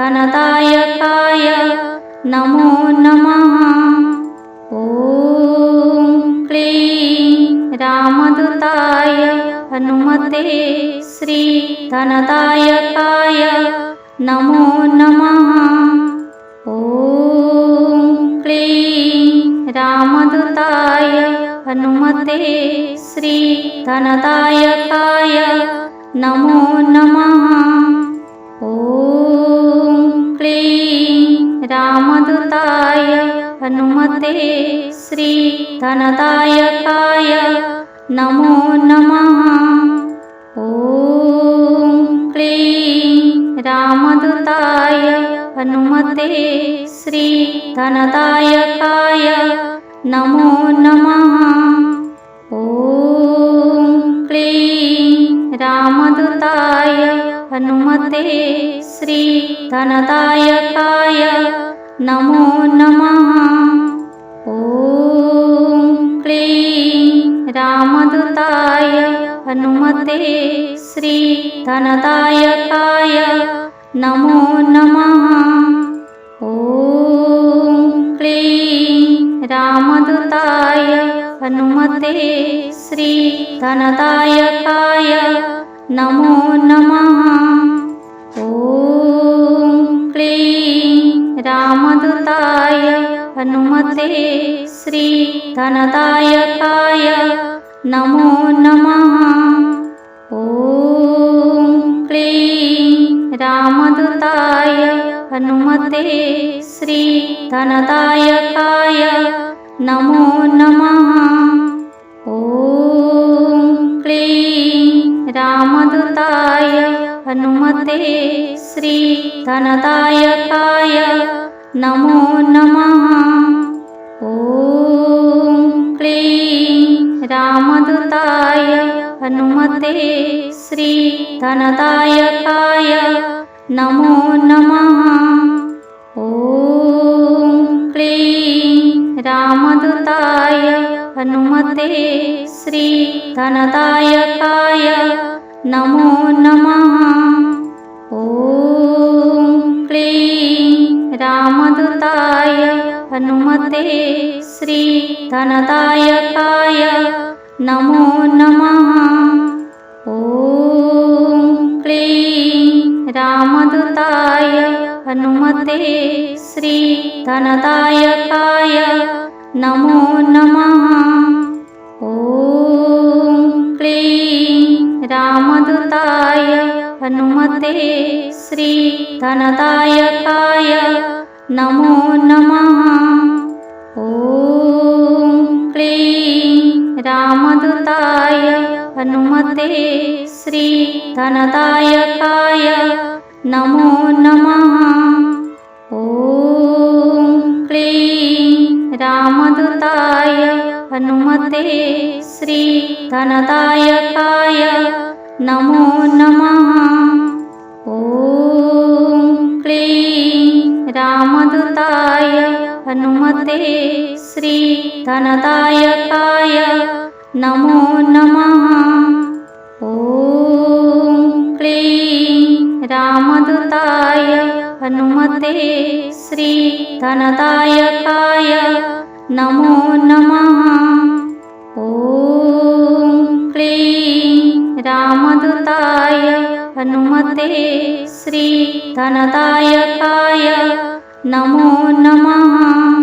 धनदायकाय नमो नमः। ॐ क्लीं रामदूताय हनुमते श्री धनदायकाय नमो नमः। ॐ क्लीं रामदूताय हनुमते श्री धनदायकाय नमो नमः। ॐ क्लीं रामदूताय हनुमते श्री धनदायकाय नमो नमः। ॐ क्लीं रामदूताय हनुमते श्री धनदायकाय नमो नमः। ॐ क्लीं रामदूताय हनुमते श्री धनदायकाय नमो नमः। ॐ क्लीं रामदूताय हनुमते श्री धनदायकाय नमो नमः। ॐ क्लीं रामदूताय हनुमते श्री धनदायकाय नमो नमः। ॐ क्लीं रामदूताय हनुमते श्री धनदायकाय नमो नमः। ॐ क्लीं रामदूताय हनुमते श्री धनदायकाय नमो नमः। ॐ क्लीं रामदूताय हनुमते श्री धनदायकाय नमो नमः। ॐ क्लीं रामदूताय हनुमते श्री धनदायकाय नमो नमः। ॐ क्लीं रामदूताय हनुमते श्री धनदायकाय नमो नमः। ॐ क्लीं रामदूताय हनुमते श्री धनदायकाय नमो नमः। ॐ क्लीं रामदूताय हनुमते श्री धनदायकाय नमो नमः। ॐ क्लीं रामदूताय हनुमते श्री धनदायकाय नमो नमः। ॐ क्लीं रामदूताय हनुमते श्री धनदायकाय नमो नमः। ॐ क्लीं रामदूताय हनुमते श्री धनदायकाय नमो नमः। ॐ क्लीं रामदूताय हनुमते श्री धनदायकाय नमो नमः। ॐ क्लीं रामदूताय हनुमते श्री धनदायकाय नमो नमः। ॐ क्लीं रामदूताय हनुमते श्री धनदायकाय नमो नमः।